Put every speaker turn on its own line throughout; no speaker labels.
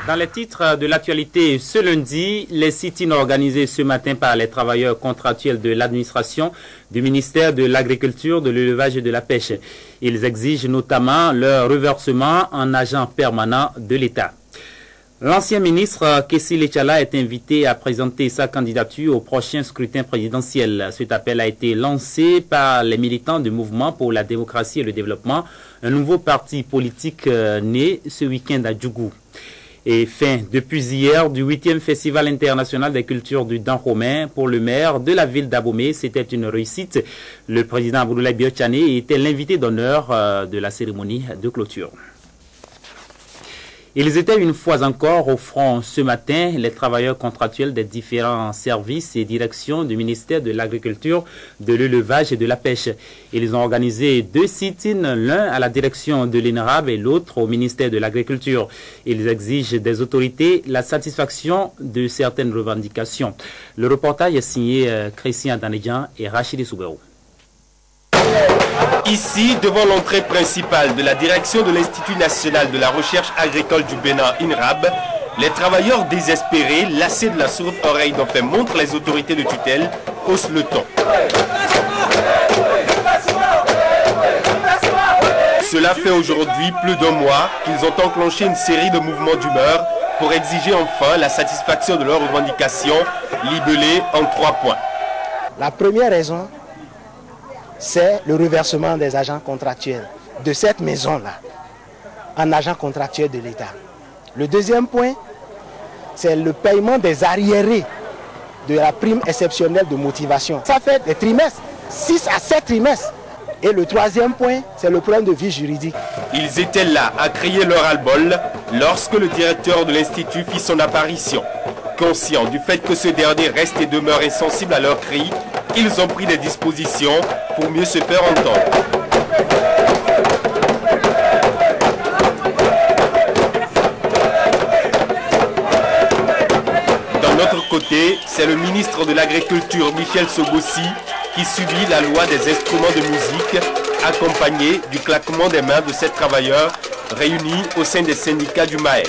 Dans les titres de l'actualité ce lundi, les sit-ins organisés ce matin par les travailleurs contractuels de l'administration du ministère de l'Agriculture, de l'Élevage et de la Pêche. Ils exigent notamment leur reversement en agent permanent de l'État. L'ancien ministre Kessi Lechala est invité à présenter sa candidature au prochain scrutin présidentiel. Cet appel a été lancé par les militants du Mouvement pour la démocratie et le développement, un nouveau parti politique né ce week-end à Djougou. Et fin, depuis hier, du 8e Festival international des cultures du Dahomey pour le maire de la ville d'Abomey. C'était une réussite. Le président Abdoulaye Biotchane était l'invité d'honneur de la cérémonie de clôture. Ils étaient une fois encore au front ce matin, les travailleurs contractuels des différents services et directions du ministère de l'Agriculture, de l'Élevage et de la Pêche. Ils ont organisé 2 sit-ins, l'un à la direction de l'INRAB et l'autre au ministère de l'Agriculture. Ils exigent des autorités la satisfaction de certaines revendications. Le reportage est signé Christian Danedjan et Rachidi Souberou.
Ici, devant l'entrée principale de la direction de l'Institut national de la recherche agricole du Bénin, INRAB, les travailleurs désespérés, lassés de la sourde oreille dont fait montre les autorités de tutelle, haussent le ton. Cela fait aujourd'hui plus d'1 mois qu'ils ont enclenché une série de mouvements d'humeur pour exiger enfin la satisfaction de leurs revendications, libellées en 3 points.
La première raison, c'est le reversement des agents contractuels de cette maison-là en agents contractuels de l'État. Le deuxième point, c'est le paiement des arriérés de la prime exceptionnelle de motivation. Ça fait des trimestres, 6 à 7 trimestres. Et le troisième point, c'est le problème de vie juridique. Ils étaient là à crier leur ras-le-bol lorsque le directeur de l'Institut fit son apparition. Conscients du fait que ce dernier reste et demeure insensible à leurs cris, ils ont pris des dispositions pour mieux se faire entendre. D'un autre côté, c'est le ministre de l'Agriculture, Michel Sobossi, qui subit la loi des instruments de musique, accompagné du claquement des mains de 7 travailleurs réunis au sein des syndicats du MAEP.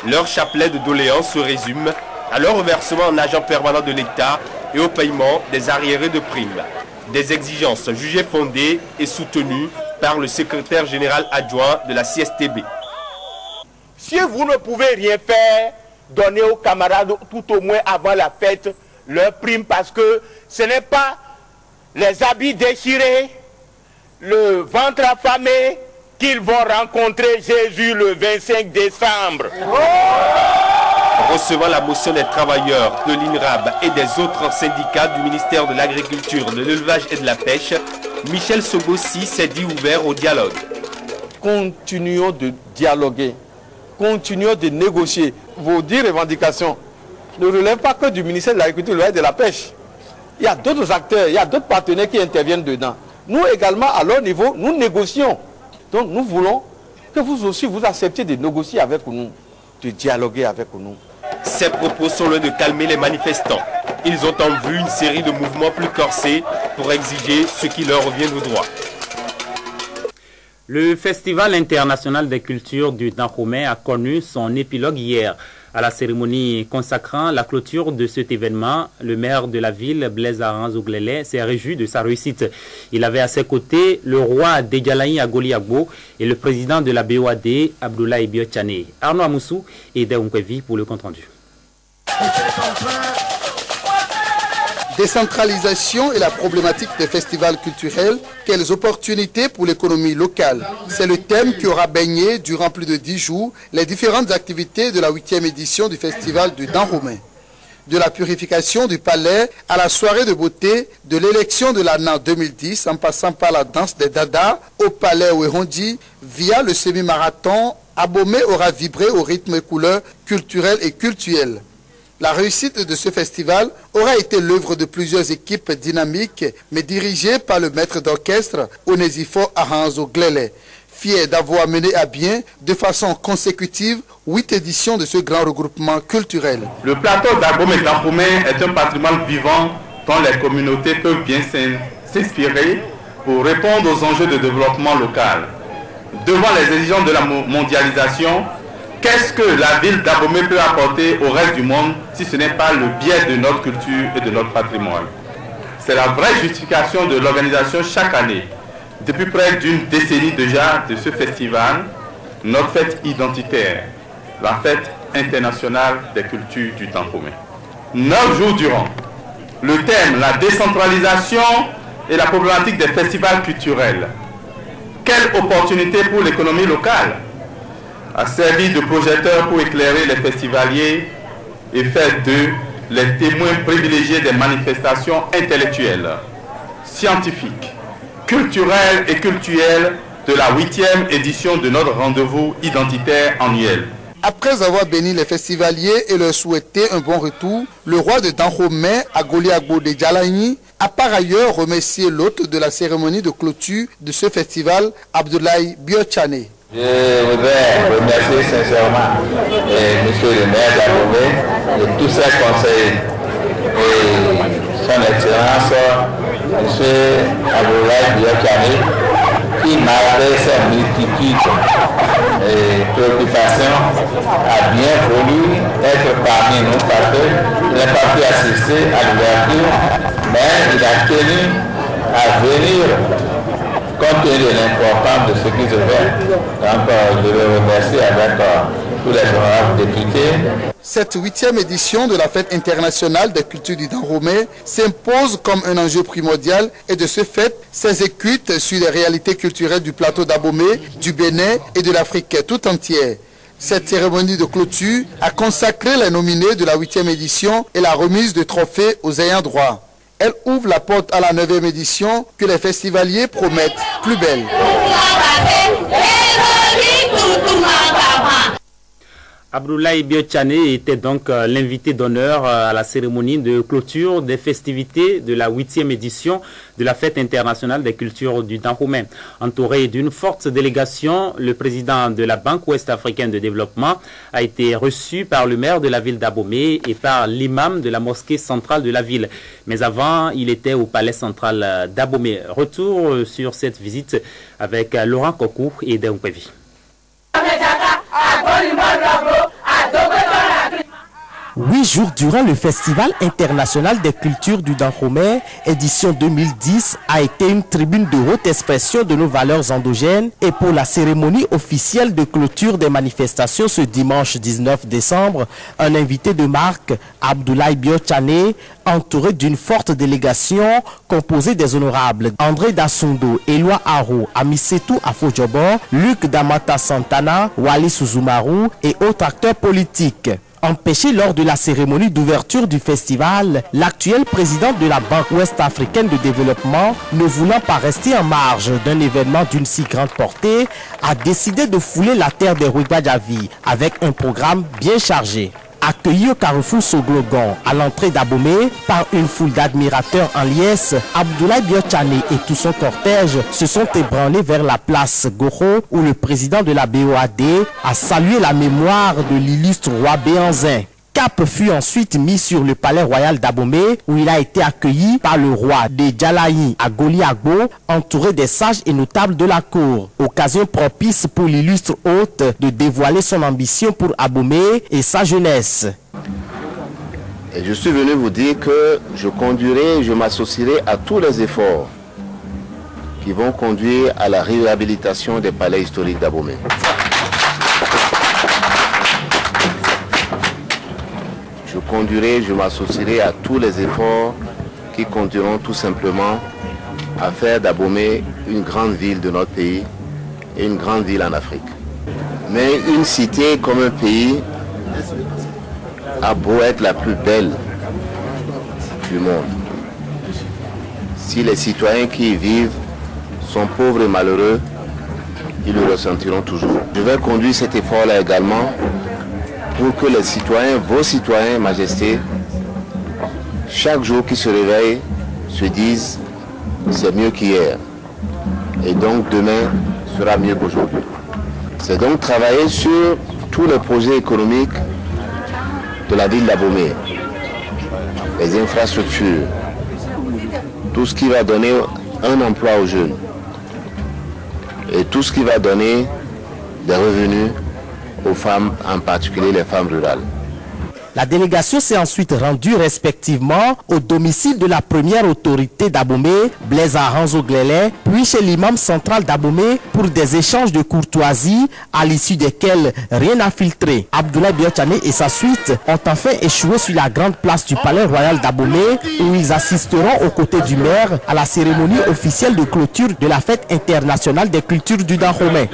Leur chapelet de doléances se résume à leur reversement en agent permanent de l'État et au paiement des arriérés de primes. Des exigences jugées fondées et soutenues par le secrétaire général adjoint de la CSTB.
Si vous ne pouvez rien faire, donnez aux camarades tout au moins avant la fête leur prime, parce que ce n'est pas les habits déchirés, le ventre affamé qu'ils vont rencontrer Jésus le 25 décembre.
Recevant la motion des travailleurs de l'INRAB et des autres syndicats du ministère de l'Agriculture, de l'Élevage et de la Pêche, Michel Sobossi s'est dit ouvert au dialogue.
Continuons de dialoguer, continuons de négocier. Vos 10 revendications ne relèvent pas que du ministère de l'Agriculture, de l'Élevage et de la Pêche. Il y a d'autres acteurs, il y a d'autres partenaires qui interviennent dedans. Nous également, à leur niveau, nous négocions. Donc nous voulons que vous aussi, vous acceptiez de négocier avec nous, de dialoguer avec nous.
Ces propos sont loin de calmer les manifestants. Ils ont en vue une série de mouvements plus corsés pour exiger ce qui leur revient de droit.
Le Festival international des cultures du Dahomey a connu son épilogue hier. À la cérémonie consacrant la clôture de cet événement, le maire de la ville, Blaise Aranzo-Glélé, s'est réjoui de sa réussite. Il avait à ses côtés le roi Degalaï Agoli Agbo et le président de la BOAD, Abdoulaye Biotchane. Arnaud Amoussou et Daounkwevi pour le compte-rendu.
Décentralisation et la problématique des festivals culturels, quelles opportunités pour l'économie locale? C'est le thème qui aura baigné durant plus de 10 jours les différentes activités de la 8e édition du festival du Dahomey. De la purification du palais à la soirée de beauté, de l'élection de l'ANA 2010 en passant par la danse des Dada au palais Ouerondi, via le semi-marathon, Abomey aura vibré au rythme et couleurs culturelles et cultuelles. La réussite de ce festival aura été l'œuvre de plusieurs équipes dynamiques, mais dirigées par le maître d'orchestre Onesifo Aranzo-Glélé, fier d'avoir mené à bien de façon consécutive 8 éditions de ce grand regroupement culturel.
Le plateau d'Abomey est un patrimoine vivant dont les communautés peuvent bien s'inspirer pour répondre aux enjeux de développement local. Devant les exigences de la mondialisation, qu'est-ce que la ville d'Abomey peut apporter au reste du monde si ce n'est pas le biais de notre culture et de notre patrimoine? C'est la vraie justification de l'organisation chaque année, depuis près d'une décennie déjà, de ce festival, notre fête identitaire, la fête internationale des cultures du Dahomey. 9 jours durant, le thème, la décentralisation et la problématique des festivals culturels. Quelle opportunité pour l'économie locale, a servi de projecteur pour éclairer les festivaliers et faire d'eux les témoins privilégiés des manifestations intellectuelles, scientifiques, culturelles et cultuelles de la 8e édition de notre rendez-vous identitaire annuel.
Après avoir béni les festivaliers et leur souhaité un bon retour, le roi de Dahomey, Agoli Agbo de Djalayi, a par ailleurs remercié l'hôte de la cérémonie de clôture de ce festival, Abdoulaye Biotchane.
Je voudrais remercier sincèrement monsieur le maire d'Abomey et tous ses conseillers et son excellence monsieur Abdoulaye Biotchane, qui malgré ses multitudes et préoccupations a bien voulu être parmi nous parce qu'il n'a pas pu assister à l'ouverture, mais il a tenu à venir compte tenu de l'importance de ce qui se fait. Donc je le remercie avec tous les honorables députés.
Cette 8e édition de la Fête internationale des cultures du Dahomey s'impose comme un enjeu primordial et de ce fait s'exécute sur les réalités culturelles du plateau d'Abomey, du Bénin et de l'Afrique tout entière. Cette cérémonie de clôture a consacré les nominés de la 8e édition et la remise de trophées aux ayants droit. Elle ouvre la porte à la 9e édition que les festivaliers promettent plus belle.
Abdoulaye Biotchane était donc l'invité d'honneur à la cérémonie de clôture des festivités de la 8e édition de la Fête internationale des cultures du Dahomey. Entouré d'une forte délégation, le président de la Banque ouest-africaine de développement a été reçu par le maire de la ville d'Abomey et par l'imam de la mosquée centrale de la ville. Mais avant, il était au palais central d'Abomey. Retour sur cette visite avec Laurent Kokou et Denkwevi.
8 jours durant le Festival international des cultures du Dahomey, édition 2010, a été une tribune de haute expression de nos valeurs endogènes et pour la cérémonie officielle de clôture des manifestations ce dimanche 19 décembre, un invité de marque, Abdoulaye Biotchane, entouré d'une forte délégation composée des honorables André Dassondo, Éloi Haro, Amisetou Afodjobo, Luc Damata Santana, Wali Suzumaru et autres acteurs politiques. Empêché lors de la cérémonie d'ouverture du festival, l'actuel président de la Banque ouest-africaine de développement, ne voulant pas rester en marge d'un événement d'une si grande portée, a décidé de fouler la terre des Rwigwadjavi avec un programme bien chargé. Accueilli au carrefour Soglogon, à l'entrée d'Abomey, par une foule d'admirateurs en liesse, Abdoulaye Biotchane et tout son cortège se sont ébranlés vers la place Goro, où le président de la BOAD a salué la mémoire de l'illustre roi Béhanzin. Cap fut ensuite mis sur le palais royal d'Abomey où il a été accueilli par le roi de Djalayi Agoli Agbo, entouré des sages et notables de la cour. Occasion propice pour l'illustre hôte de dévoiler son ambition pour Abomey et sa jeunesse.
Et je suis venu vous dire que je conduirai, je m'associerai à tous les efforts qui vont conduire à la réhabilitation des palais historiques d'Abomey. Je conduirai, je m'associerai à tous les efforts qui conduiront tout simplement à faire d'Abomey une grande ville de notre pays et une grande ville en Afrique. Mais une cité comme un pays a beau être la plus belle du monde. Si les citoyens qui y vivent sont pauvres et malheureux, ils le ressentiront toujours. Je vais conduire cet effort-là également pour que les citoyens, vos citoyens, Majesté, chaque jour qu'ils se réveillent, se disent c'est mieux qu'hier. Et donc demain sera mieux qu'aujourd'hui. C'est donc travailler sur tous les projets économiques de la ville d'Abomey. Les infrastructures, tout ce qui va donner un emploi aux jeunes et tout ce qui va donner des revenus aux femmes, en particulier les femmes rurales.
La délégation s'est ensuite rendue respectivement au domicile de la première autorité d'Abomey, Blaise Aranzo Glélé, puis chez l'imam central d'Abomey pour des échanges de courtoisie à l'issue desquels rien n'a filtré. Abdoulaye Biotchane et sa suite ont enfin échoué sur la grande place du palais royal d'Abomey où ils assisteront aux côtés du maire à la cérémonie officielle de clôture de la fête internationale des cultures du Dahomey.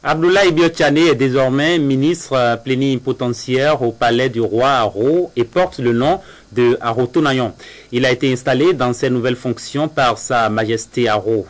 Abdoulaye Biotchane est désormais ministre plénipotentiaire au palais du roi Aro et porte le nom de Aro Tonayon. Il a été installé dans ses nouvelles fonctions par Sa Majesté Aro.